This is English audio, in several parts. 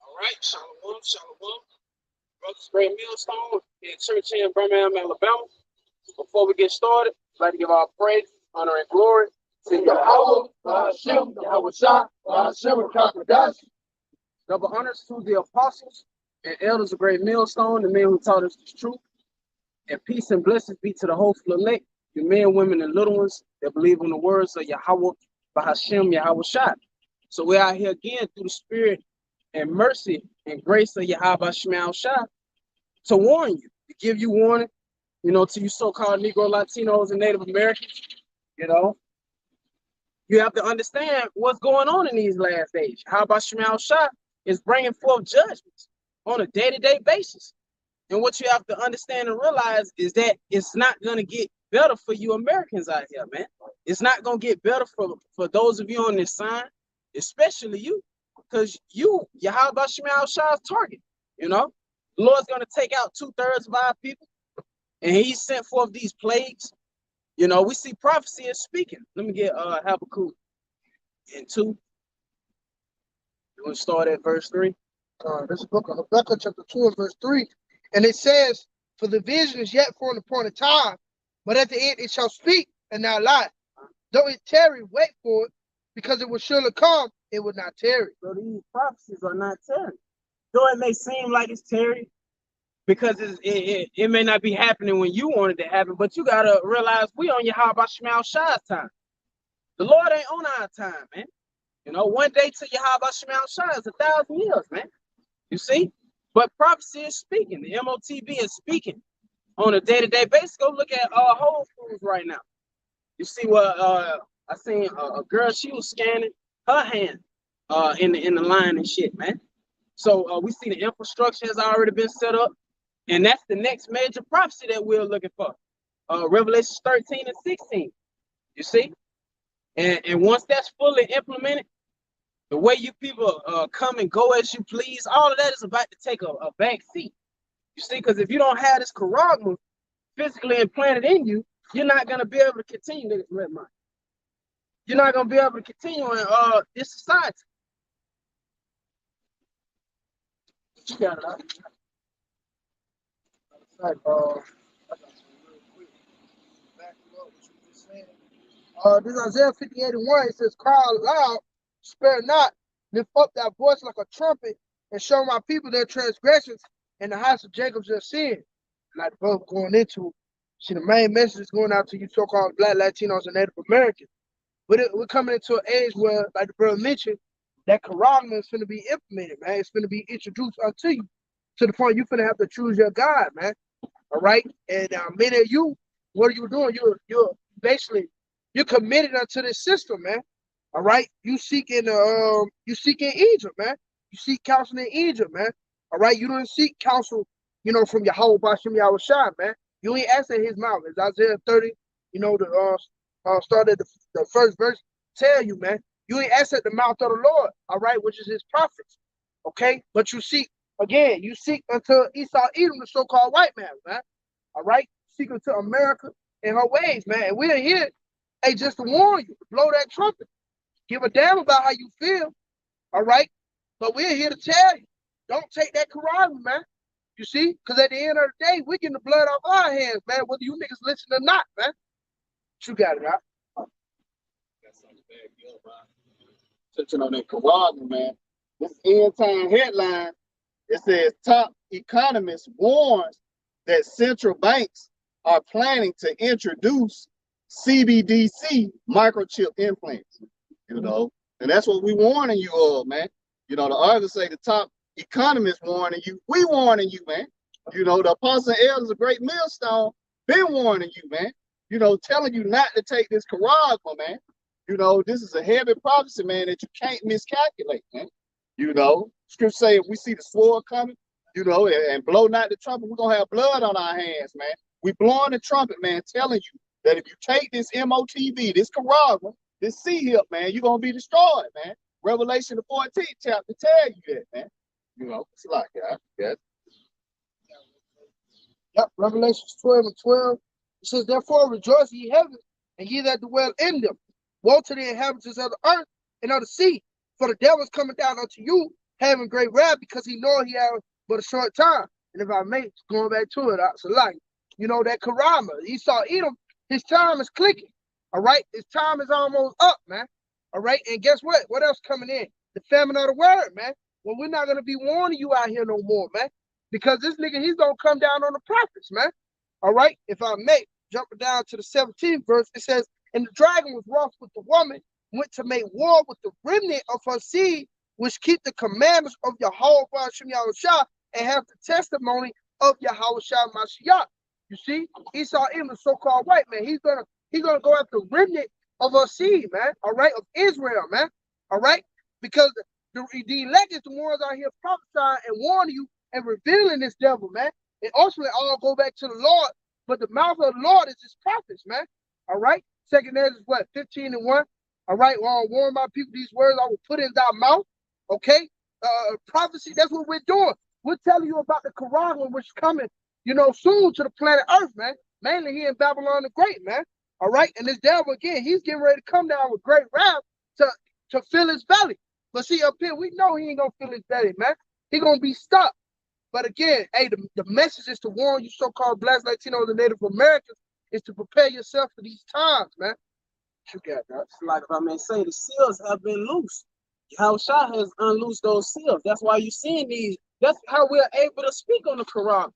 All right, shalom, shalom. Brothers, great millstone in church here in Birmingham, Alabama. Before we get started, I'd like to give our praise, honor, and glory to Yahawah, BAHASHAM, YAHAWASHI, BAHASHAM, QADASH. Double honors to the apostles and elders of great millstone, the men who taught us the truth. And peace and blessings be to the hopeful elect, the men, women, and little ones that believe in the words of Yahawah, BAHASHAM, YAHAWASHI. So we're out here again through the spirit and mercy and grace of Yahweh Shema Shah to warn you, to give you warning, to you so-called Negro, Latinos, and Native Americans. You have to understand what's going on in these last days. Yahweh Shema Shah is bringing forth judgments on a day-to-day basis. And what you have to understand and realize is that it's not going to get better for you Americans out here, man. It's not going to get better for those of you on this sign, especially you. Because Yahweh Shema Shah's target, The Lord's going to take out 2/3 of our people, and He sent forth these plagues. We see prophecy is speaking. Let me get Habakkuk in 2. You want to start at verse 3? This is the book of Habakkuk, chapter 2, and verse 3. And it says, "For the vision is yet for an appointed time, but at the end it shall speak and not lie. Though it tarry, wait for it, because it will surely come, it will not tarry." So these prophecies are not tarrying. Though it may seem like it's tarrying, because it may not be happening when you want it to happen, but you got to realize we on Yahweh Shema Shah's time. The Lord ain't on our time, man. One day to Yahweh Shema Shah is 1,000 years, man. You see? But prophecy is speaking. The MOTB is speaking on a day-to-day basis. Go look at Whole Foods right now. You see what I seen a girl, she was scanning her hand in the line and shit, man. So we see the infrastructure has already been set up, and that's the next major prophecy that we're looking for. Revelation 13 and 16. You see? And once that's fully implemented, the way you people come and go as you please, all of that is about to take a back seat. You see, because if you don't have this charagma physically implanted in you, you're not going to be able to continue this red mind. You're not going to be able to continue in this society. You got it out. This is Isaiah 58:1. It says, "Cry aloud, spare not, lift up thy voice like a trumpet, and show my people their transgressions and the house of Jacob's their sin." Like both going into, see, the main message is going out to you so-called Black, Latinos, and Native Americans. But we're coming into an age where, like the brother mentioned, that charagma is going to be implemented, man. It's going to be introduced unto you to the point you're going to have to choose your God, man. All right? And many of you, what are you doing? You're basically, you're committed unto this system, man. All right? You seek in Egypt, man. You seek counsel in Egypt, man. All right? You don't seek counsel, from Yahweh BAHASHAM YAHAWASHI, man. You ain't ask at his mouth. It's Isaiah 30, start at the first verse, tell you, man. You ain't ask at the mouth of the Lord, all right, which is his prophets, okay? But you seek unto Esau, Edom, the so-called white man, man, all right? Seek unto America and her ways, man. And we're here, hey, just to warn you, to blow that trumpet. Give a damn about how you feel, all right? But we're here to tell you, don't take that charagma, man. You see? Because at the end of the day, we're getting the blood off our hands, man, whether you niggas listen or not, man. You got it, right? Got something bad, yo, bro. Touching on that charagma, man. This end time headline, it says top economist warns that central banks are planning to introduce CBDC microchip implants. And that's what we warning you of, man. The article say the top economist warning you. We warning you, man. The apostle and elders of great millstone been warning you, man. Telling you not to take this charagma, man. This is a heavy prophecy, man, that you can't miscalculate, man. Scripture say if we see the sword coming, and blow not the trumpet, we're gonna have blood on our hands, man. We blowing the trumpet, man, telling you that if you take this MOTV, this Quran, this C-hip, man, you're going to be destroyed, man. Revelation, the 14th chapter, tell you that, man. You know, it's like that. Yeah. Yep, Revelations 12 and 12. It says, therefore rejoice ye heavens, and ye that dwell in them. Woe to the inhabitants of the earth and of the sea, for the devil is coming down unto you, having great wrath, because he know he has but a short time. And if I may, going back to it, so like, you know, that Karama, Esau Edom, his time is clicking. All right, his time is almost up, man. All right, and guess what? What else coming in? The famine of the word, man. Well, we're not gonna be warning you out here no more, man, because this nigga, he's gonna come down on the prophets, man. All right, if I may, jumping down to the 17th verse, it says, and the dragon was wroth with the woman, went to make war with the remnant of her seed, which keep the commandments of YAHAWAH BAHASHAM YAHWASHI, and have the testimony of YAHWASHI Mashiach. You see, Esau Edom, the so-called white man, he's gonna go after the remnant of her seed, man. All right, of Israel, man. All right, because the elect is the ones out here prophesying and warning you and revealing this devil, man. And ultimately, all go back to the Lord. But the mouth of the Lord is his prophets, man. All right. Second Ezra is what? 15 and 1. All right. Well, warn my people these words I will put in thy mouth. Okay. Prophecy, that's what we're doing. We're telling you about the Quran, which is coming, you know, soon to the planet Earth, man. Mainly here in Babylon the Great, man. All right. And this devil, again, he's getting ready to come down with great wrath to fill his belly. But see, up here, we know he ain't going to fill his belly, man. He going to be stuck. But again, hey, the message is to warn you so-called Black Latinos and Native Americans is to prepare yourself for these times, man. You got that. Like if I may say, the seals have been loose. Yahushua has unloosed those seals. That's why you're seeing these. That's how we're able to speak on the Quran.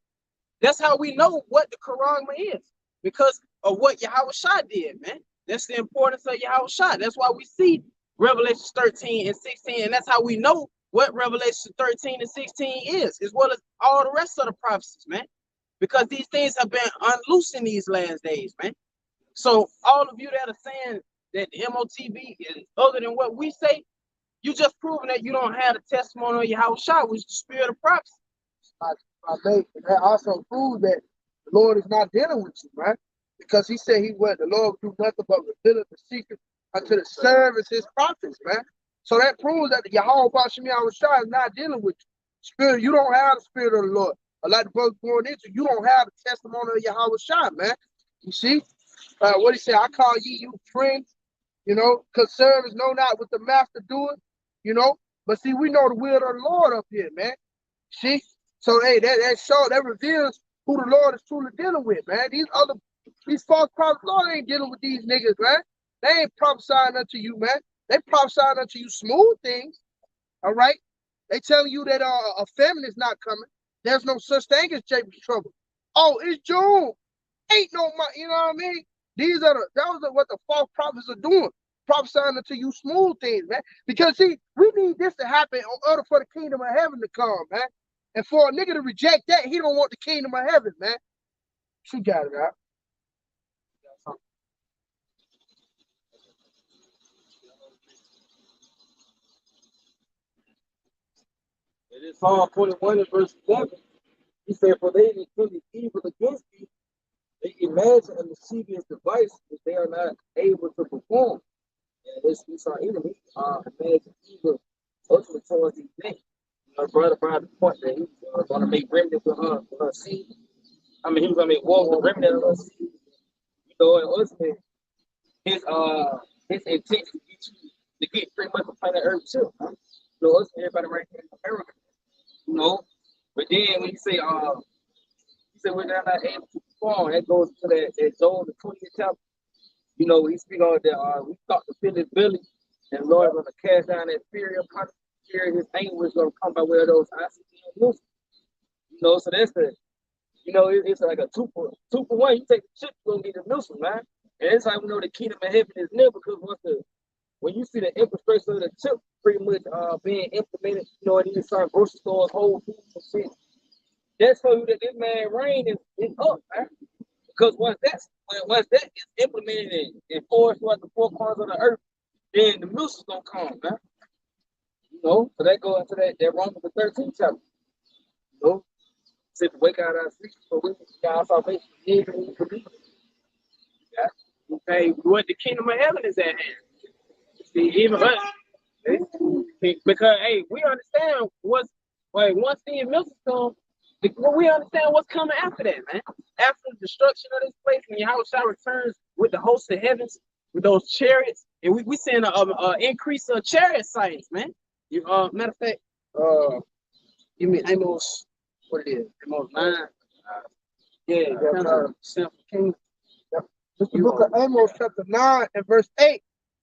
That's how we know what the Quran is, because of what Yahushua did, man. That's the importance of Yahushua. That's why we see Revelation 13 and 16, and that's how we know what Revelation 13 and 16 is, as well as all the rest of the prophecies, man. Because these things have been unloosed in these last days, man. So all of you that are saying that the MOTB is other than what we say, you just proving that you don't have the testimony of Yahushua, which is the spirit of prophecy. That also proves that the Lord is not dealing with you, right? Because he said the Lord would do nothing but reveal the secret unto the servants, his prophets, man. So that proves that the YAHAWAH BAHASHAM YAHWASHI is not dealing with you. Spirit, you don't have the spirit of the Lord. Like the brother going into, you don't have the testimony of Yahawashi, man. You see? What he said, I call ye you friends, you know, because servants know not what the master doeth, you know. But see, we know the will of the Lord up here, man. See? So hey, that reveals who the Lord is truly dealing with, man. These false prophets, Lord ain't dealing with these niggas, man. They ain't prophesying unto you, man. They prophesying unto you smooth things. All right. They telling you that a famine is not coming. There's no such thing as Jacob's trouble. Oh, it's June. Ain't no money. You know what I mean? Those are what the false prophets are doing. Prophesying unto you smooth things, man. Because see, we need this to happen in order for the kingdom of heaven to come, man. And for a nigga to reject that, he don't want the kingdom of heaven, man. You got it, right? It is Psalm 41 and verse 11. He said, for they intend evil against thee, they imagine a mischievous device that they are not able to perform. And it's our enemy, imagine evil ultimately towards these things. Brought about the point that he was going to make remnant for her seed. I mean, he was going to make war with remnant of her seed. You know, and ultimately, his intent is to get pretty much the planet Earth too. Huh? You know, ultimately, everybody right here in America. You know, but then when you say, we're not able to perform, that goes to that Joel, the 20th chapter. You know, he speak on that we thought to fill his belly, and the Lord going to cast down that fury upon him. His anger is going to come by way of those ICD. You know, so that's it's like a two for one. You take the chip, you're going to get the missile, man. And that's how we know the kingdom of heaven is near, because when you see the infrastructure of the chip pretty much being implemented, you know, in these certain grocery stores, Whole Foods and shit, that's for you that this man reign is up, man. Because once that is implemented and enforced throughout the four corners of the earth, then the missile's gonna come, man. You know, so that goes into that Romans the 13th chapter. You know, said to wake out our sleep, so we got our salvation, even we believe. Hey, what the kingdom of heaven is at hand. See, even us, because hey, we understand what's like once the mills come, we understand what's coming after that, man. After the destruction of this place, when Yahawashi returns with the host of heavens, with those chariots, and we seeing a increase of chariot sightings, man. You matter of fact, you mean Amos, what it is? Amos 9. Yeah, kind of simple king. It's the book of Amos, chapter 9 and verse 8.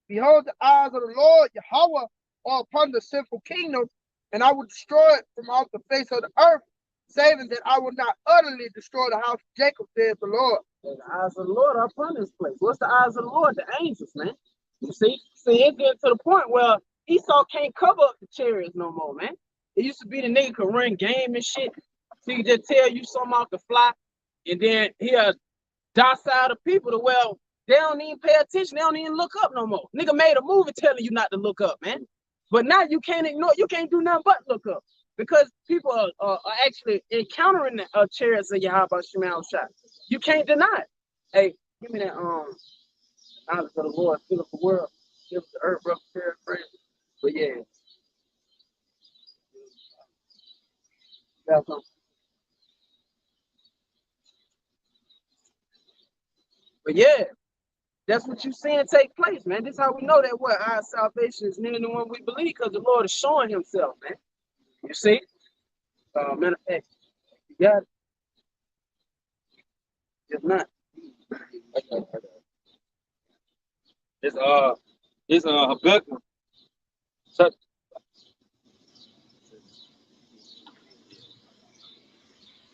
Behold, the eyes of the Lord, Yahawah, are upon the sinful kingdom, and I will destroy it from off the face of the earth, saving that I will not utterly destroy the house of Jacob, says the Lord. The eyes of the Lord are upon this place. What's the eyes of the Lord? The angels, man. You see, it's getting to the point where Esau can't cover up the chariots no more, man. It used to be the nigga could run game and shit. So he just tell you something off the fly, and then he'll docile the people to well, they don't even pay attention, they don't even look up no more. Nigga made a movie telling you not to look up, man. But now you can't ignore, you can't do nothing but look up. Because people are actually encountering the chariots of YAHAWASHI. You can't deny it. Hey, give me that knowledge of the Lord, fill up the world, give us the earth, rough paraphrase. But yeah. That's But yeah, that's what you're seeing take place, man. This is how we know that what our salvation is near the one we believe, because the Lord is showing himself, man. You see? Matter of fact, you got it. If not, it's Habakkuk. So,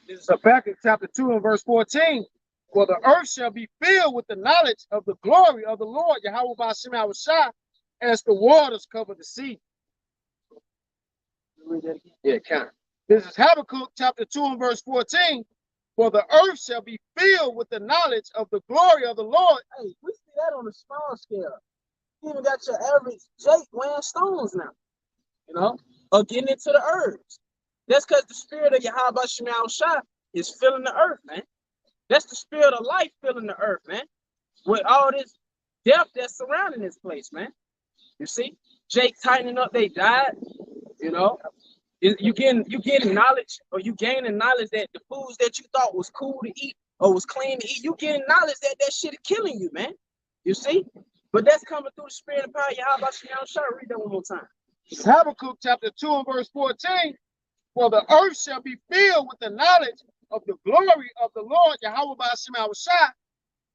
This is Habakkuk chapter 2 and verse 14. For the earth shall be filled with the knowledge of the glory of the Lord, Yahweh BAHASHAM, as the waters cover the sea. yeah, count. This is Habakkuk chapter 2 and verse 14. For the earth shall be filled with the knowledge of the glory of the Lord. Hey, we see that on a small scale. You even got your average Jake weighing stones now, you know, or getting into the herbs. That's because the spirit of YAHAWASHI is filling the earth, man. That's the spirit of life filling the earth, man. With all this death that's surrounding this place, man. You see, Jake tightening up, they died, you know. You getting knowledge, or you gaining knowledge that the foods that you thought was cool to eat or was clean to eat, you getting knowledge that that shit is killing you, man. You see? But that's coming through the spirit of power. YAHAWASHI. Read that one more time. It's Habakkuk chapter 2 and verse 14. For the earth shall be filled with the knowledge of the glory of the Lord, Yahweh BAHASHAM,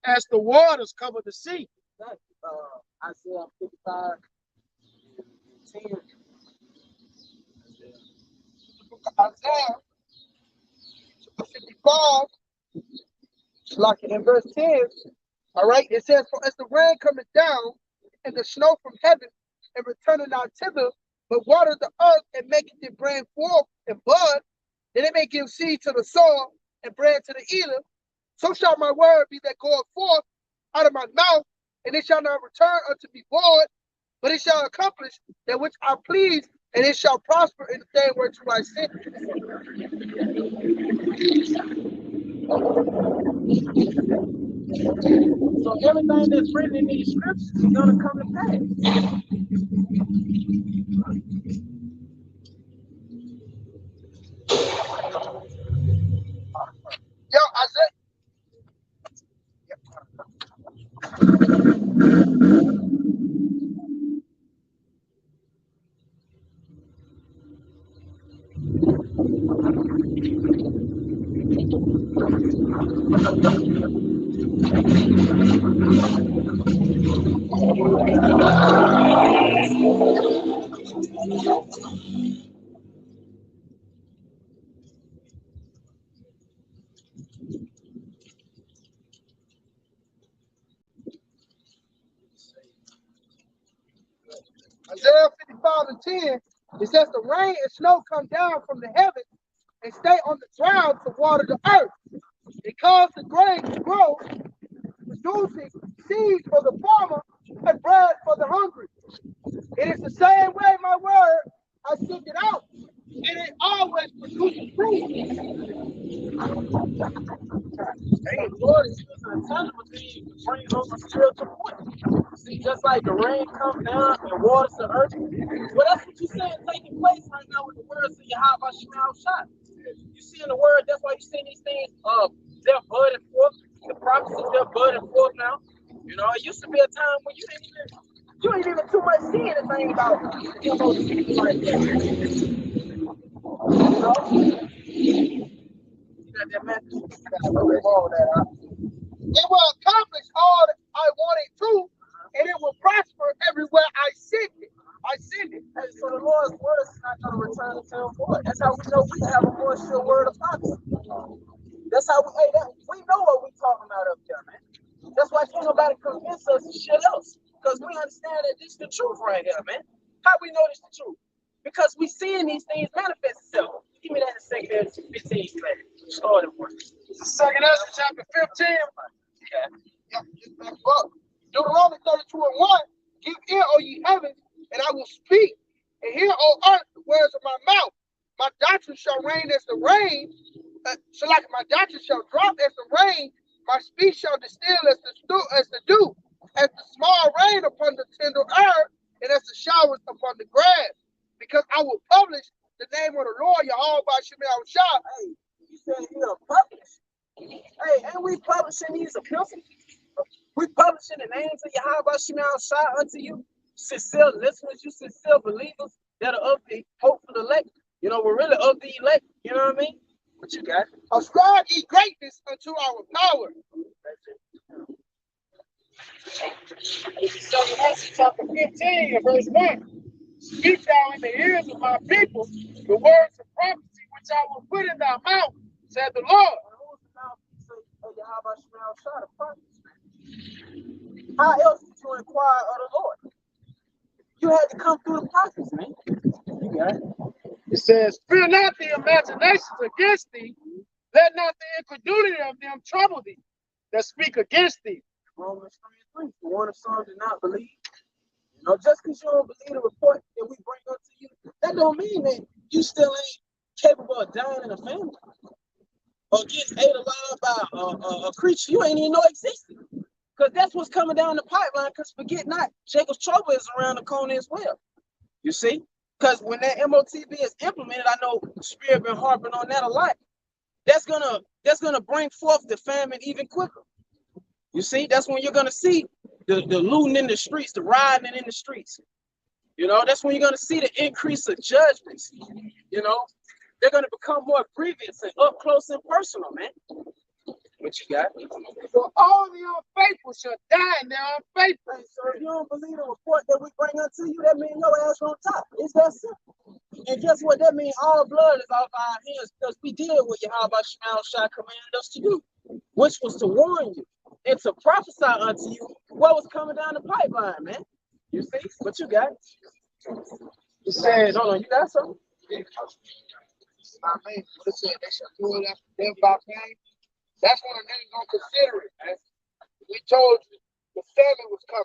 as the waters cover the sea. Isaiah 55, 10. Isaiah 55, like in verse 10. All right, it says, for as the rain cometh down and the snow from heaven and returning not thither, but water the earth and maketh it bring forth and bud, that it may give seed to the soil and bread to the eater, so shall my word be that goeth forth out of my mouth, and it shall not return unto me void, but it shall accomplish that which I please, and it shall prosper in the thing whereto I sent So everything that's written in these scriptures is gonna come to pass. Yo, Isaiah. Isaiah 55 and 10, it says the rain and snow come down from the heavens and stay on the ground to water the earth. It causes the grain to grow, producing seed for the farmer and bread for the hungry. It is the same way my word, I sent it out. and it always produces fruit. Hey, Lord is using a tangible thing to bring home a spiritual point. See, just like the rain comes down and waters the earth. Well, that's what you're saying taking place right now with the words of Yahawah Shai. You see in the word, that's why you see these things, they're budding forth. The prophecies, they're budding forth now. You know, it used to be a time when you ain't even too much see anything about MOT like that. You know? You got that message. It will accomplish all that I wanted to, and it will prosper everywhere I send it. Hey, so the Lord's word is not going to return to him void. That's how we know we have a more sure word of prophecy. That's how we know what we're talking about up there, man. That's why can't nobody convince us of shit else. Because we understand that this is the truth right here, man. How we know this is the truth? Because we seeing these things manifest itself. Give me that in 2 Ezra 15, man. Starting one. 2 Ezra chapter 15. Yeah. Deuteronomy 32 and 1. Give ear, O ye heavens, and I will speak. And hear, O earth, the words of my mouth. My doctrine shall reign as the rain. So like my doctrine shall drop as the rain. My speech shall distill as the dew, as the small rain upon the tender earth, and as the showers upon the grass. Because I will publish the name of the Lord, Yahawah Shai. Hey, you said he'll publish. Hey, ain't we publishing these epistles? We publishing the names of Yahawah Shai unto you, sincere listeners, you sincere believers that are of the hopeful elect. You know, we're really of the elect. You know what I mean? What you got? Ascribe ye greatness unto our power. So Exodus chapter 15 and verse 1. Speak thou in the ears of my people the words of prophecy which I will put in thy mouth, said the Lord. How else did you inquire of the Lord? You had to come through the prophets, man. You got it. It says, fear not the imaginations against thee, let not the incredulity of them trouble thee that speak against thee. Romans 3:3. The one of some did not believe. You know, just because you don't believe the report that we bring up to you, that don't mean that you still ain't capable of dying in a family or getting ate alive by a creature you ain't even know existed. Because that's what's coming down the pipeline. Because forget not, Jacob's trouble is around the corner as well. You see? Because when that MOTB is implemented, I know Spirit been harping on that a lot. That's gonna bring forth the famine even quicker. You see, that's when you're gonna see the looting in the streets, the rioting in the streets. You know, that's when you're gonna see the increase of judgments. You know, they're gonna become more grievous and up close and personal, man. What you got? For all the unfaithful shall die in their unfaithfulness. So if you don't believe the report that we bring unto you, that means your ass on top. It's that simple. And guess what? That means all blood is off our hands because we did what Yahawah Shai commanded us to do, which was to warn you and to prophesy unto you what was coming down the pipeline, man. You see? What you got? It says, hold on, you got something? I mean, it said they shall do it after death by pain. That's when a nigga gonna consider it, man. We told you the famine was coming.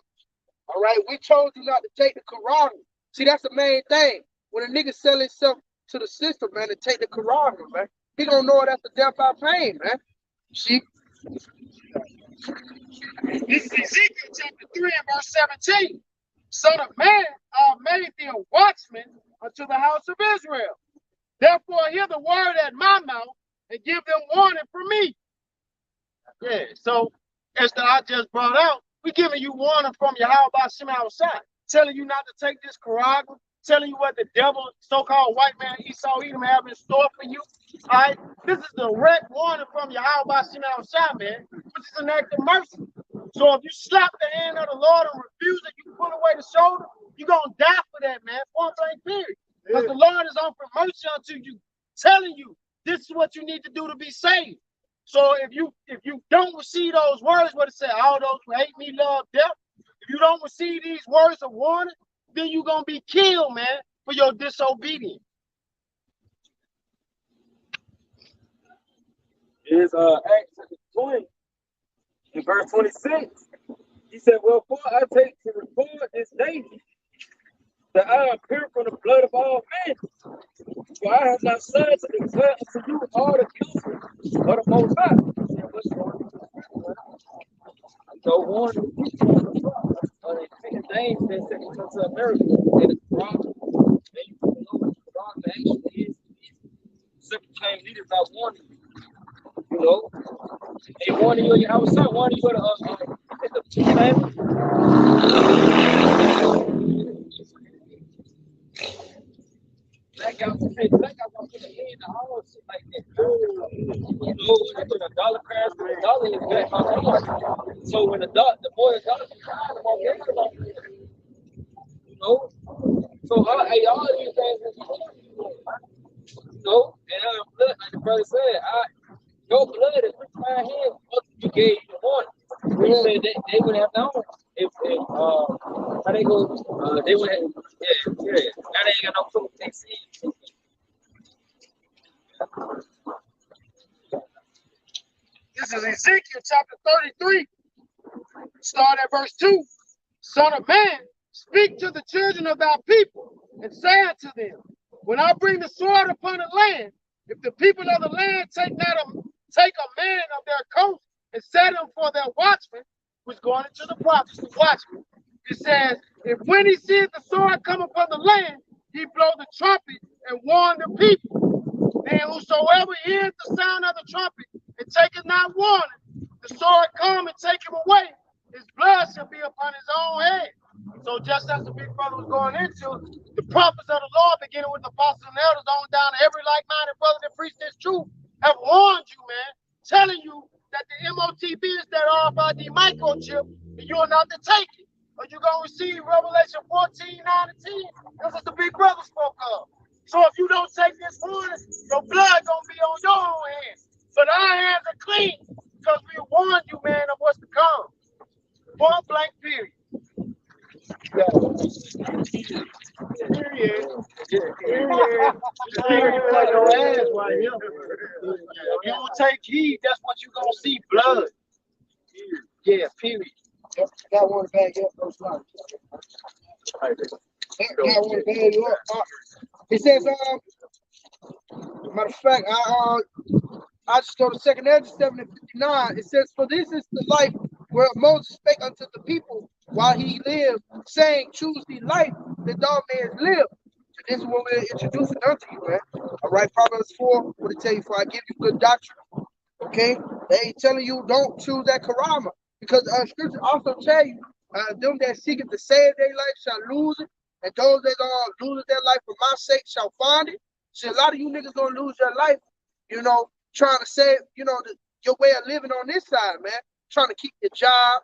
All right, we told you not to take the Quran. See, that's the main thing. When a nigga sell himself to the system, man, to take the Quran, man, he gonna know that's the death by pain, man. See? This is Ezekiel chapter 3 and verse 17. Son of man, I made thee a watchman unto the house of Israel. Therefore, hear the word at my mouth and give them warning from me. Yeah, so as I just brought out, we're giving you warning from Yahawah Shai, telling you not to take this Quran, telling you what the devil, so-called white man Esau Edom have in store for you. All right, this is the direct warning from Yahawah Shai, man, which is an act of mercy. So if you slap the hand of the Lord and refuse it, you pull away the shoulder, you're gonna die for that, man. Point blank period. Because the Lord is offering mercy unto you, telling you this is what you need to do to be saved. So if you don't receive those words, what it said, all those who hate me love death. If you don't receive these words of warning, then you're gonna be killed, man, for your disobedience. Is Acts 20 in verse 26. He said, wherefore I take to record this day that I appear from the blood of all men, For I have not said to declare unto you all the counsel of the Most High. So one of the biggest names that sent us to America and it's wrong. And you know what the wrong actually is. Separate claim leaders are warning you. You know, they warning you. I was saying warning you the two family. Black out gonna put a hand in all shit like that. You know, when a dollar crash, when a dollar is back on the so when the more the dollar the more games you know. So all these things, you know, and blood, like the brother said, your blood is with my hands. You gave the warning. He said they would have known if how they go, they would have, yeah. Now they ain't got no proof. They see. This is Ezekiel chapter 33. Start at verse 2. Son of man, speak to the children of thy people, and say unto them, when I bring the sword upon the land, if the people of the land take a man of their coast and set him for their watchman, which going into the prophets, the watchman, it says, if when he sees the sword come upon the land, he blow the trumpet and warn the people. And whosoever hears the sound of the trumpet and taketh not warning, the sword come and take him away, his blood shall be upon his own head. So just as the big brother was going into, the prophets of the Lord, beginning with the apostles and elders, on down to every like-minded brother that preach this truth, have warned you, man, telling you that the MOTBs that are about the microchip, you're not to take it, or you're going to receive Revelation 14, 9, and 10. That's what the big brother spoke of. So if you don't take this warning, your blood going to be on your own hands. But our hands are clean, because we warned you, man, of what's to come. Point blank, period. Period. If you don't take heed, that's what you're gonna see, blood. Yeah, period. Got one bag up, those lines. Got one bag up. It says, matter of fact, I just go to 2nd Ezra 7:59. It says, for this is the life where Moses spake unto the people while he lived, saying, choose the life that thou mayest live. And this is what we're introducing unto you, man. All right, Proverbs 4, what it tell you, for I give you good doctrine. Okay? They ain't telling you don't choose that karama. Because scripture also tell you, them that seeketh to save their life shall lose it, and those that lose their life for my sake shall find it. See, a lot of you niggas gonna lose your life, you know, trying to save, you know, your way of living on this side, man. Trying to keep your job,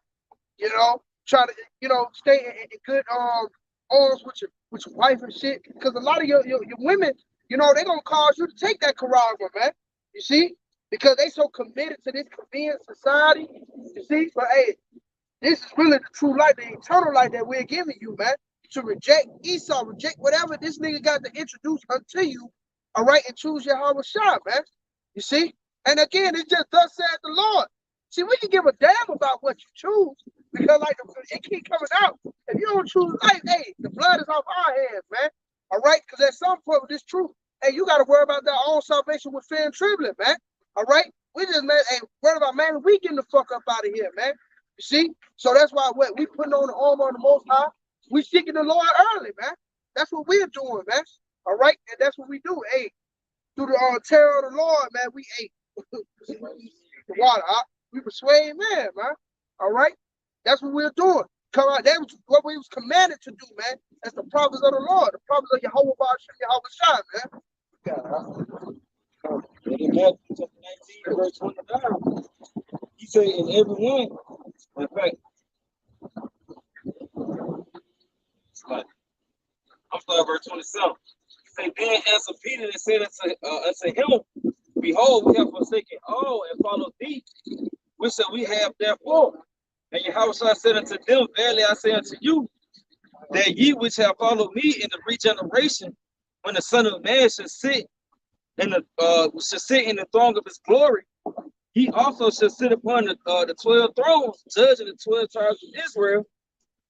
you know, trying to, you know, stay in good arms with your wife and shit. Because a lot of your women, you know, they gonna cause you to take that karama, man. You see? Because they so committed to this convenient society. You see? But hey, this is really the true life, the eternal life that we're giving you, man. To reject Esau, reject whatever this nigga got to introduce unto you, all right, and choose YAHAWASHI, man. You see? And again, it's just thus said the Lord. See, we can give a damn about what you choose, because like it keep coming out. If you don't choose life, hey, the blood is off our hands, man. All right? Because at some point with this truth, hey, you got to worry about their own salvation with fear and trembling, man. All right? We just, man, hey, worry about, man, we getting the fuck up out of here, man. You see? So that's why we putting on the armor of the Most High. We seeking the Lord early, man. That's what we're doing, man. All right? And that's what we do. Hey, through the terror of the Lord, man, we ate the water. We persuade man. All right? That's what we're doing. Come out. That was what we was commanded to do, man. That's the prophets of the Lord, the prophets of YAHAWASHI, man. In Matthew chapter 19, verse 29, he said, in every one, in fact, I'm sorry, verse 27. He said, then answered Peter and said unto him, behold, we have forsaken all and followed thee. Which shall we have therefore? And Yahushua said unto them, verily I say unto you, that ye which have followed me in the regeneration, when the Son of Man shall sit in the throne of his glory, he also shall sit upon the 12 thrones, judging the 12 tribes of Israel.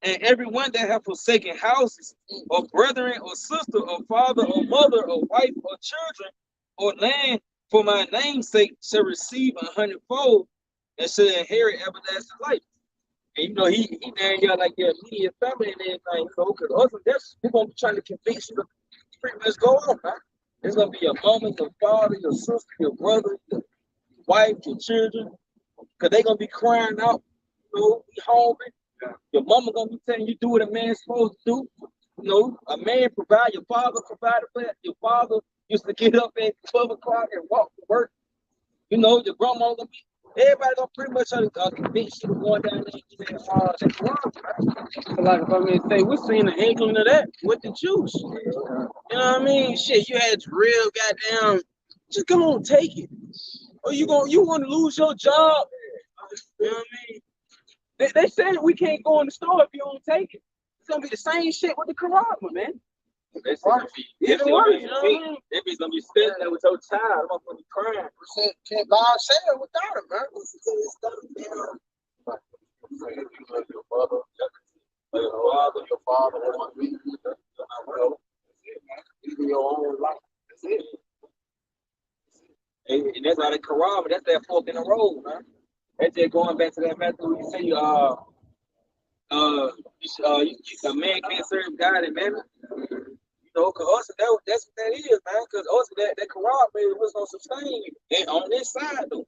And everyone that have forsaken houses, or brethren, or sister, or father, or mother, or wife, or children, or land, for my name's sake, shall receive 100-fold, and shall inherit everlasting life. And you know, he down here like their immediate family and everything, you know, because other that's they're gonna be trying to convince you to pretty much go on, man. It's gonna be your mama, your father, your sister, your brother, your wife, your children, because they're gonna be crying out, you know, be hungry. Your mama gonna be telling you do what a man's supposed to do. You know, a man provide, your father provided for that. Your father used to get up at 12 o'clock and walk to work. You know, your grandma gonna be, everybody gonna pretty much convince you to go down there and get that wrong. So like if I mean say we're seeing an inkling of that with the Jews. You know what I mean? Shit, you had real goddamn, just come on, take it. Or you want to lose your job. You know what I mean? They said we can't go in the store if you don't take it. It's gonna be the same shit with the Karama, man. It's gonna be even worse, you know what I mean? It's gonna be spending there with your child. I'm gonna be crying. Can't buy a sale without it, man. Your mother, your father, even your own life. That's it. And that's how the Karama, that's that fork in the road, man. That's just going back to that method where you say a man can't serve God and mammon. You know, cause us that's what that is, man. Cause us that Quran baby was gonna sustain you. And on this side though,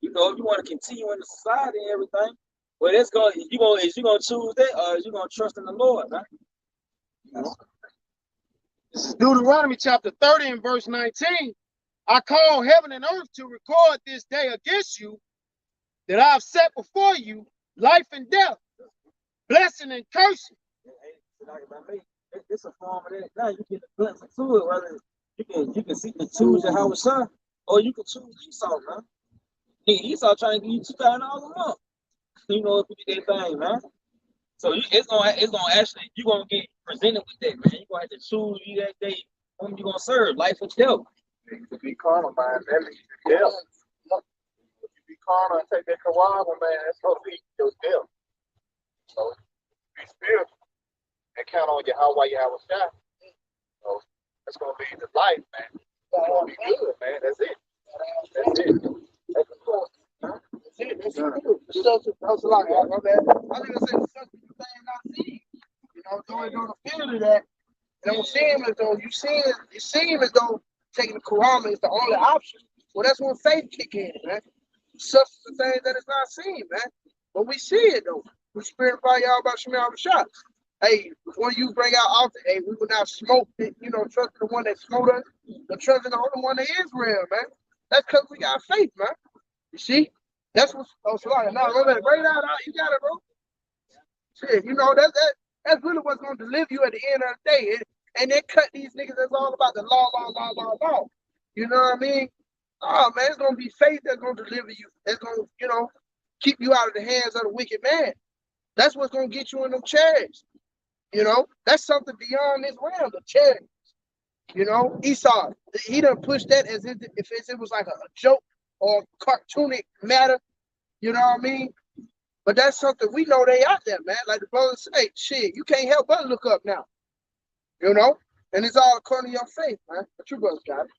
you know, if you want to continue in the society and everything, well that's gonna is you gonna choose that or is you gonna trust in the Lord, man? You know? This is Deuteronomy chapter 30 and verse 19. I call heaven and earth to record this day against you that I have set before you life and death, blessing and cursing. It's a form of that. Now you get a glimpse into it, whether you can see the choose YAHAWASHI or you can choose Esau, man. Esau trying to give you $2,000 a month. You know, if you get that thing, man. So it's gonna actually you're gonna get presented with that, man. You're gonna have to choose you that day whom you gonna serve, life or death. To be carnal, man, that means death. If you be carnal and take that Kawama, man, that's gonna be your death. So be spiritual and count on YAHAWASHI. So that's gonna be the life, man. It's gonna be good, man. That's it. That's it. That's the point. That's it. That's it. The substance, that's a lot. My bad. I think I said the substance of thing not seen. You know, though it don't appeal to that, it don't seem as though it seems as though taking the Quran is the only option. Well, that's when faith kick in, man. Substance of things that is not seen, man. But we see it though. We spirit by y'all about Shemal Bashar. Hey, before you bring out often, hey, we will not smoke it, you know, trust in the one that smote us, but trust in the only one that is real, man. That's because we got faith, man. You see? That's what's like. Now, bring it out. You got it, bro. Shit, you know, that's really what's going to deliver you at the end of the day. And they cut these niggas that's all about the law. You know what I mean? Oh, man, it's going to be faith that's going to deliver you. That's going to, you know, keep you out of the hands of the wicked man. That's what's going to get you in them chairs. You know, that's something beyond this realm, the chariots. You know, Esau, he done pushed that as if it was like a joke or cartoonic matter. You know what I mean? But that's something we know they out there, man. Like the brothers say, shit, you can't help but look up now. You know? And it's all according to your faith, man. But you brothers got it.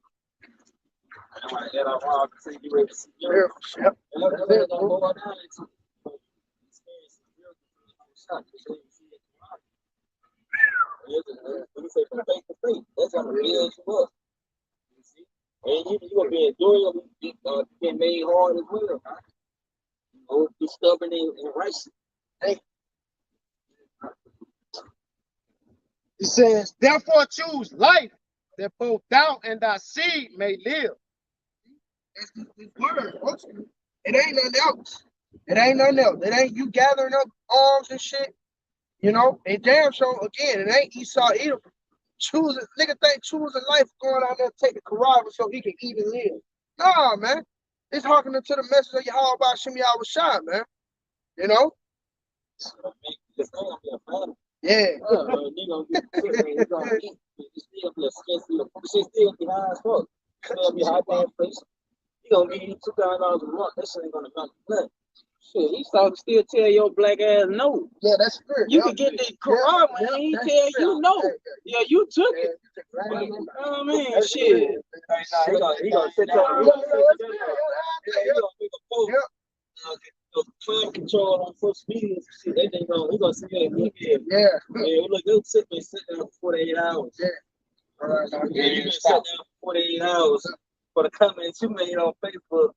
When you say from faith to faith, that's gonna build you up. You see? And you gonna be enduring, being made hard as well, man. You know, be stubborn and righteous. Hey. It says, therefore choose life, that both thou and thy seed may live. That's this word. It ain't nothing else. It ain't nothing else. It ain't you gathering up arms and shit. You know, and damn sure again, it ain't Esau either. Nigga think choosing life going out there and take the Quran so he can even live. Nah, man. It's hearkening to the message of YAHAWASHI, YAHAWASHI, man. You know? Yeah. You gonna be still be a skinny, still be high as fuck. Still be high damn face. You gonna give you $2,000 a month. That shit ain't gonna amount to nothing. Shit, he still tell your black ass no. Yeah, that's spirit. You can get the Quran, man. He tell you no. Yeah, you took it. I mean, shit. He gonna sit there. He gonna make a post. Crime control on social media and shit. They think he gonna see that email. Yeah. Yeah, look, they'll sit down for 48 hours. Yeah. All right, Yeah, you can sit down for 48 hours for the comments you made on Facebook.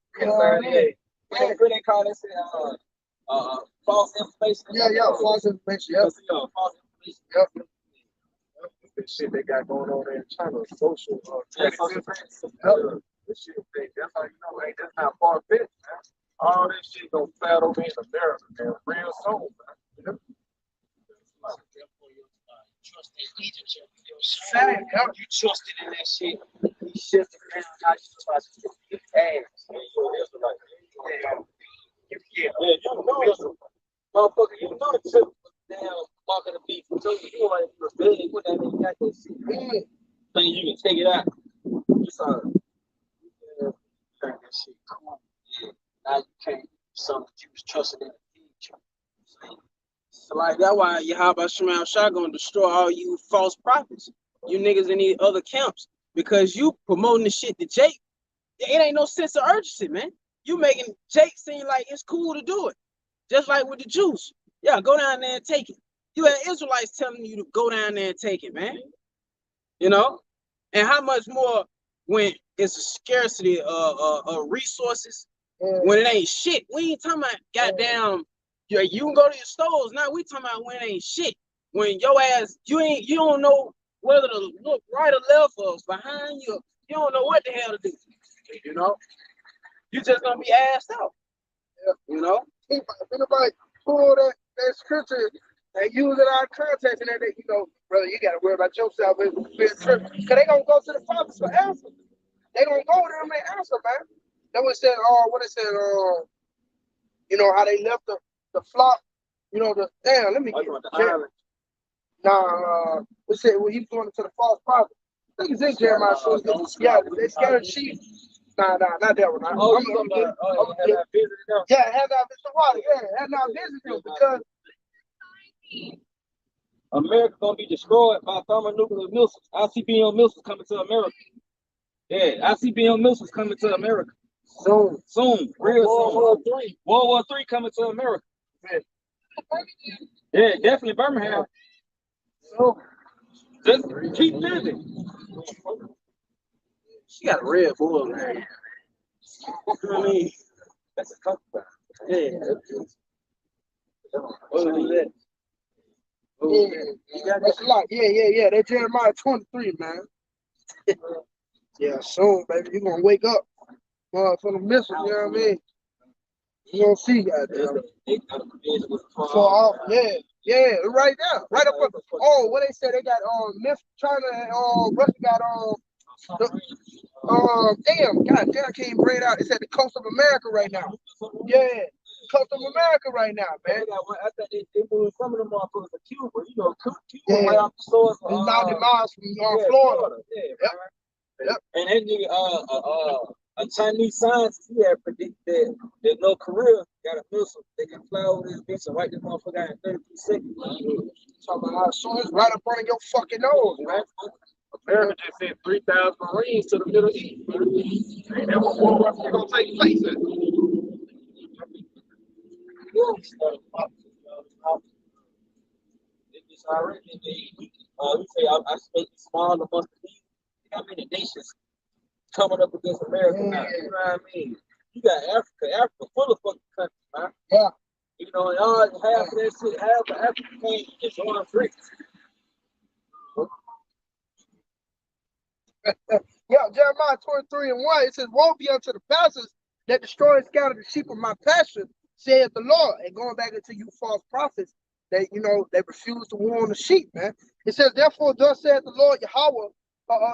What they call that shit? False information. Yeah, false information. Yep. False information. Yep. The shit they got going on in China, social. This shit, that's how you know, that's not far fetched, man. All this shit gonna flat over in America, man, real soon, man. You trusted in that shit. You shifted around. Now you trust your ass. Yeah, you know, motherfucker, you know the trip down walking the beach. So you want to be put that in got that shit. Think you can take it out. It's all right. Yeah, think that shit cool. Yeah, now you can't. Something you was trusting in the future. So like that's why YAHAWASHI gonna destroy all you false prophets, you niggas in these other camps, because you promoting the shit to Jake. It ain't no sense of urgency, man. You making Jake seem like it's cool to do it, just like with the Jews. Yeah, go down there and take it. You had Israelites telling you to go down there and take it, man. You know, and how much more when it's a scarcity of resources, when it ain't shit. We ain't talking about goddamn. Yeah, you can go to your stores now. We talking about when it ain't shit. When your ass, you don't know whether to look right or left or behind you. You don't know what the hell to do. You know, you just gonna be assed out. You know. If anybody pull that scripture and use it out of context, and then they, brother, you gotta worry about yourself because they gonna go to the prophets for answers. They gonna go to them and answer, man. That was said. What it said. How they left the flock. Let me get it. Nah, it said when he was going to the false prophet. I think it's in Jeremiah. Yeah, they scattered sheep. Nah, not that one. Have I visited them? Yeah, have not visited water. Yeah, have not visited them because America gonna be destroyed by thermonuclear missiles. ICBM missiles coming to America. Yeah, ICBM missiles coming to America. Soon, real soon. World War III coming to America. Yeah, definitely Birmingham. So just keep busy. She got a Red Bull, man. You know what I mean? That's a tough one. Yeah. What is that? That's a lot. Yeah. That's Jeremiah 23, man. Yeah, soon, baby. You're gonna wake up. For the missiles, you know what I mean? You gonna see, goddamn. Yeah, right now. Right up. What they said, they got China and Russia got goddamn, I can't bring it out. It's at the coast of America right now. Yeah, coast of America right now, man. I think they moved some of them motherfuckers to Cuba. Cuba right off the shores of 90 miles from Florida. Yep. And that nigga, a Chinese scientist, he had predicted that North Korea got a missile. They can fly over this bitch and wipe this motherfucker out in 33 seconds. Talking about how soon it's right up on your fucking nose, man. America just sent 3,000 Marines to the Middle East. Ain't that what war was gonna take place at? It's already we say I speak small amongst the people. How many nations coming up against America now? You know what I mean? You got Africa full of fucking countries, man. Yeah. And all half of that shit, half of Africa came just on free. Yeah, Jeremiah 23:1, it says, woe be unto the pastors that destroy and scatter the sheep of my pasture, saith the Lord. And going back into you false prophets, they refuse to warn the sheep, man. It says, therefore, thus saith the Lord Yahawah,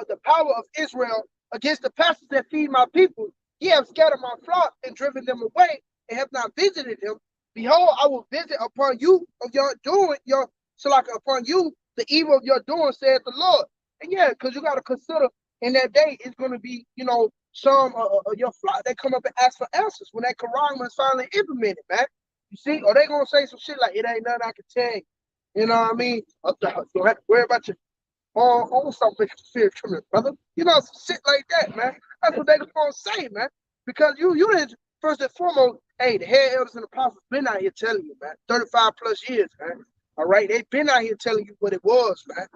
the power of Israel, against the pastors that feed my people. Ye have scattered my flock and driven them away, and have not visited them. Behold, I will visit upon you of your doing, upon you the evil of your doing, saith the Lord. And yeah, because you got to consider in that day, it's going to be, some of your flock that come up and ask for answers when that Quran was finally implemented, man. You see? Or they gonna say some shit like, it ain't nothing I can tell you. You know what I mean? Don't have to worry about your own stuff making you feel criminal, brother. You know, some shit like that, man. That's what they gonna say, man. Because you didn't, first and foremost, hey, the head elders and apostles been out here telling you, man. 35 plus years, man. All right, they've been out here telling you what it was, man.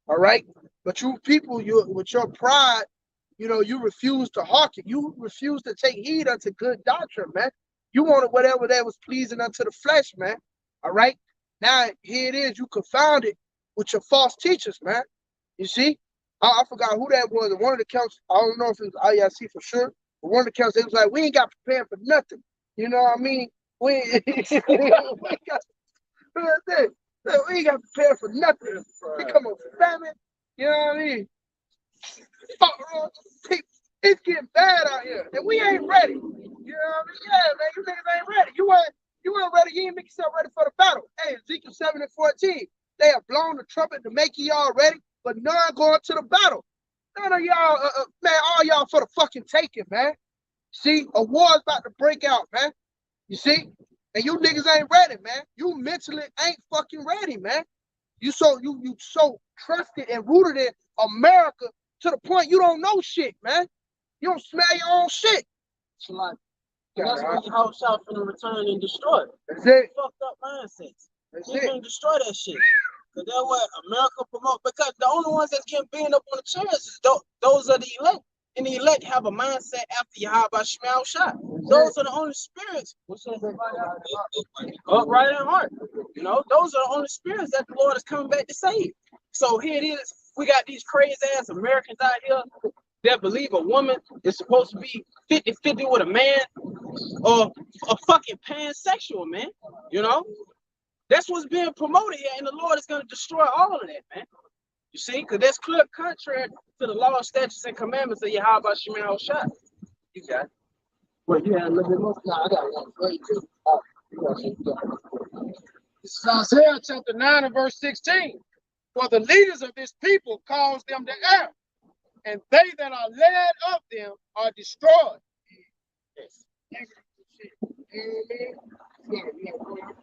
All right, but you people, you with your pride, you know, you refuse to hearken. You refuse to take heed unto good doctrine, man. You wanted whatever that was pleasing unto the flesh, man. All right, now here it is. You confounded with your false teachers, man. You see, I forgot who that was. One of the counts, I don't know if it was IIC for sure, but one of the counts, it was like, we ain't got prepared for nothing. You know what I mean? We we ain't got prepared for nothing. We come on famine. You know what I mean? It's getting bad out here, and we ain't ready. You know what I mean? Yeah, man, you niggas ain't ready. You weren't ready. You ain't make yourself ready for the battle. Hey, Ezekiel 7:14, they have blown the trumpet to make y'all ready, but none going to the battle. None of y'all, man, all y'all for the fucking taking, man. See, a war's about to break out, man. You see? And you niggas ain't ready, man. You mentally ain't fucking ready, man. You so trusted and rooted in America to the point you don't know shit, man. You don't smell your own shit. So like, that's when YAHAWASHI finna return and destroy it. That's it. Fucked up mindsets. That's He's it. gonna destroy that shit. Cause that's what America promote. Because the only ones that can bend up on the chairs is those are the elect. And the elect have a mindset after YAHAWASHI. Those are the only spirits upright in heart. You know, those are the only spirits that the Lord is coming back to save. So here it is. We got these crazy ass Americans out here that believe a woman is supposed to be 50-50 with a man or a fucking pansexual, man. You know? That's what's being promoted here, and the Lord is going to destroy all of that, man. You see? Because that's clear contrary to the law, statutes, and commandments of YAHAWASHI. You got it. Well, you had a little bit more. No, I got one for you, too. This is Isaiah chapter 9 and verse 16. For the leaders of this people cause them to err, and they that are led of them are destroyed. Yes.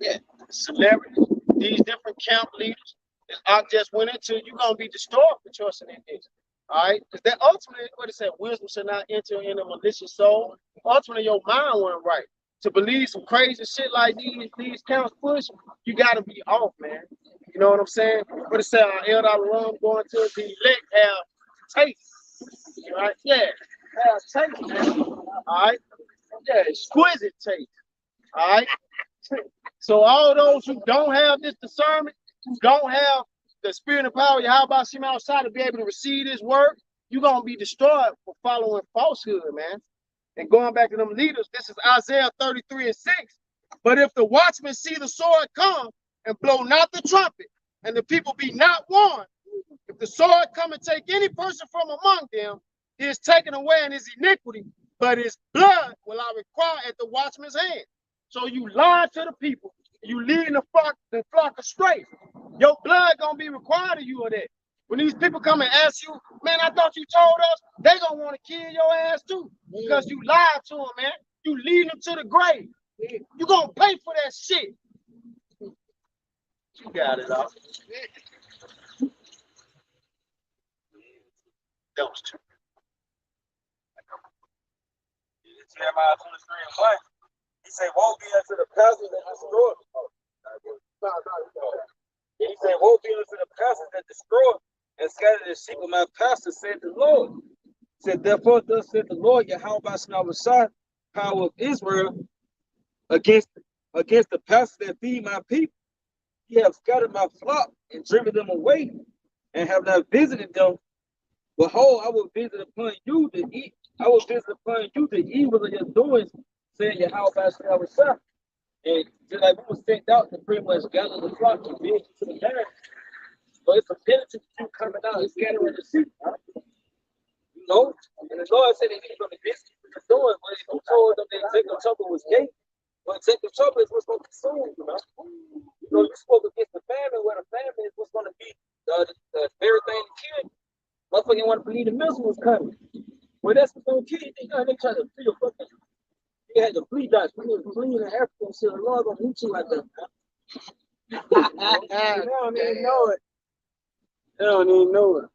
Yeah. Celebrities, these different camp leaders that I just went into, you're going to be destroyed for trusting in this. All right? Because that ultimately, what it said, wisdom shall not enter in a malicious soul. Ultimately, your mind wasn't right. To believe some crazy shit like these camps push, you got to be off, man. You know what I'm saying? What it said, Elder Rum going to the elect have taste. Right? Yeah. Have taste, man. All right? Yeah, exquisite taste. All right? So all those who don't have this discernment, who don't have the spirit and power of YAHAWASHI outside to be able to receive this word, you're going to be destroyed for following falsehood, man. And going back to them leaders, this is Isaiah 33 and 6. But if the watchmen see the sword come and blow not the trumpet, and the people be not warned, if the sword come and take any person from among them, he is taken away in his iniquity, but his blood will I require at the watchman's hand. So you lie to the people, you leading the flock astray. Your blood gonna be required of you of that. When these people come and ask you, man, I thought you told us, they gonna want to kill your ass too. Because you lied to them, man. You lead them to the grave. You gonna pay for that shit. You got it all. That was true. Jeremiah 23 and 1. He said, woe be unto the pastors that destroy. He said, woe be unto the pastors that destroy and scatter the sheep of my pastor, said the Lord. He said, therefore, thus said the Lord, YAHAWASHI, power of Israel, against the pastors that feed my people. Ye have scattered my flock and driven them away, and have not visited them. Behold, I will visit upon you the evil of your doings, saying YAHAWASHI. And just like we were sent out to pretty much gather the flock and build to the land. So it's a penalty to you coming out and scattering the sheep. Right? You know? And the Lord said that he's going to visit you with the doing, but he told them that Jacob trouble was gate. But Jacob trouble is what's going to consume, you know? You know, you spoke against the famine, where the famine is what's going to be the very thing to kill you. Motherfucker want to believe the missile was coming. Well, that's what's going to kill you. They try to feel fucking You had the flea dots. We was clean in Africa and shit. The Lord gonna meet you like that, man. They don't even know it. They don't even know it.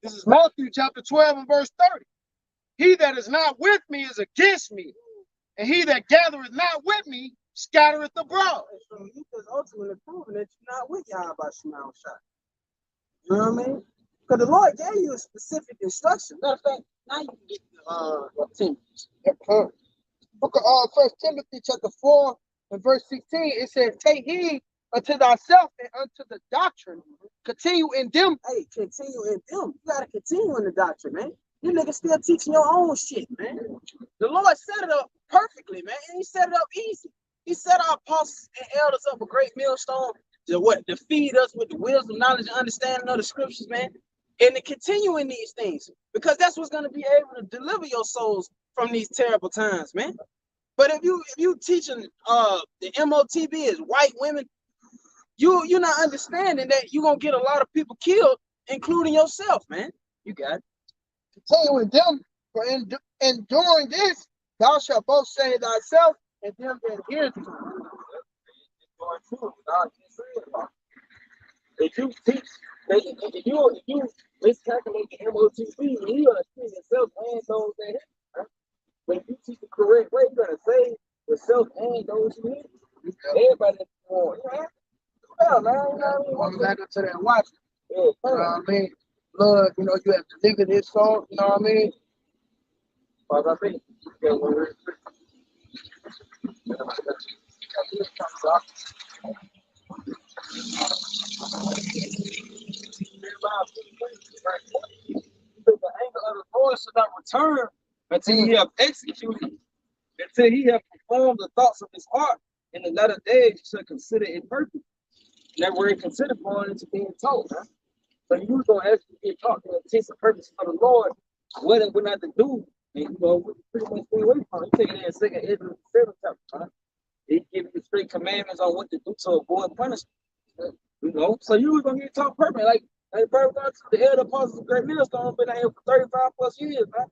This is Matthew chapter 12 and verse 30. He that is not with me is against me, and he that gathereth not with me scattereth abroad. So you just ultimately proving that you're not with YAHAWASHI. You know what I mean? Because the Lord gave you a specific instruction. Matter of fact, now you can get the Book of 1 Timothy chapter 4 and verse 16, it says, take heed unto thyself and unto the doctrine. Continue in them. Hey, continue in them. You gotta continue in the doctrine, man. You niggas still teaching your own shit, man. The Lord set it up perfectly, man. And he set it up easy. He set our apostles and elders up a great millstone to feed us with the wisdom, knowledge, and understanding of the scriptures, man. And to continue in these things. Because that's what's gonna be able to deliver your souls from these terrible times, man. But if you teaching the MOTB is white women, you're not understanding that you're gonna get a lot of people killed, including yourself, man. You got it. Continue in them, for in doing this, thou shalt both save thyself and them that hear thee. If you teach, if you miscalculate the MOTB, you gonna see yourself and those that hit. Right? But if you teach the correct way, you're gonna save yourself and those who hit. Everybody that's born. Well, man, you know what I mean? Back up to that watch. Yeah, You know what I mean? Blood, you know, you have to live in this song, you know what I mean? As I think, the anger of the Lord should not return until he have executed, until he have performed the thoughts of his heart. In the latter days, you shall consider it perfect. And that word consider going into being taught, huh? But you gonna actually get taught the intensive purpose of the Lord, what and what not to do, and you know, what you pretty much stay away from. You take it in second Ezra 7 chapter, huh? He give you straight commandments on what to do to avoid punishment. You know, so you were gonna get taught perfect. Like the elder apostles of Great Millstone been out here for 35 plus years, man.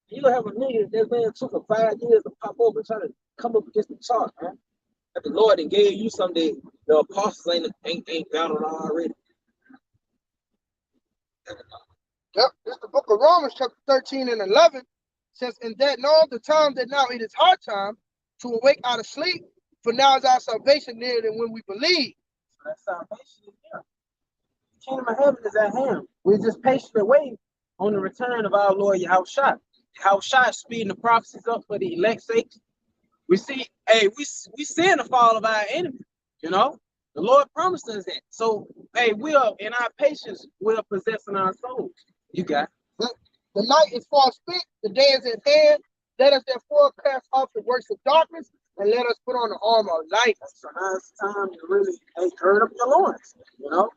You don't have a nigga that man took for 5 years to pop over and try to come up against the charge, man. But the Lord and gave you something the apostles ain't found on already. Yep, this is the book of Romans, chapter 13 and 11. Says, in that now the time that now it is hard time to awake out of sleep, for now is our salvation nearer than when we believe. So that salvation is here. The kingdom of heaven is at hand. We're just patiently waiting on the return of our Lord Yahushua. Yahushua is speeding the prophecies up for the elect's sake. We see, hey, we seeing the fall of our enemy, you know. The Lord promised us that. So, hey, we are in our patience, we are possessing our souls. You got it. The night is far spent, the day is at hand. Let us therefore cast off the works of darkness and let us put on the armor of light. So now it's time to really, hey, gird up your loins, you know.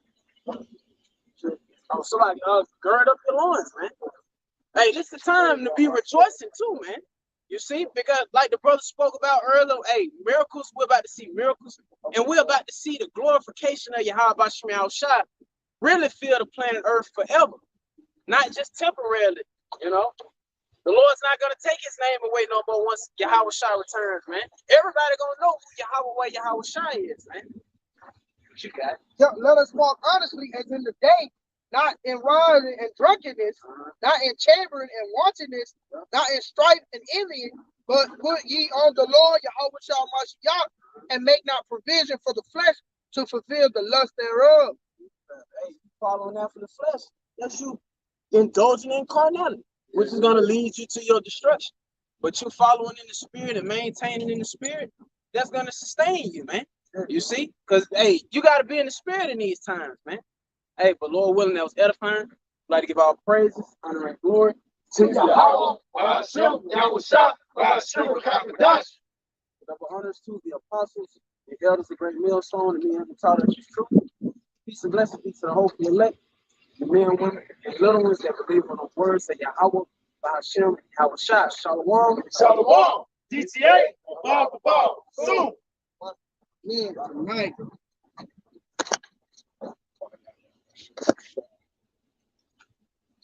Oh, somebody gird up your loins, man. Hey, this is the time to be rejoicing too, man. You see, because like the brother spoke about earlier, hey, miracles, we're about to see miracles, and we're about to see the glorification of YAHAWASHI really fill the planet Earth forever, not just temporarily, you know. The Lord's not going to take his name away no more once Yahawashi returns, man. Everybody going to know who Yahawashi is, man. What you got? Let us walk honestly as in the day, not in rioting and drunkenness, not in chambering and wantonness, not in strife and envying, but put ye on the Lord Yahawashi Mashiach, and make not provision for the flesh to fulfill the lust thereof. Hey, you following after the flesh, that's you indulging in carnality, which is going to lead you to your destruction. But you following in the spirit and maintaining in the spirit, that's going to sustain you, man. You see? Because, hey, you got to be in the spirit in these times, man. Hey, but Lord willing, that was edifying. I'd like to give all praises, honor, and glory to YAHAWAH, BAHASHAM, YAHWASHI, BAHASHAM, QADASH. double honors to the apostles, the elders, the great millstone, and the men who taught us his truth. Peace and blessing be to the hopeful elect, the men, women, and little ones that believe on the words of Yahawah, BAHASHAM, YAHWASHI. Shalom. Shalom. DTA, ball, soon. Yeah, tonight.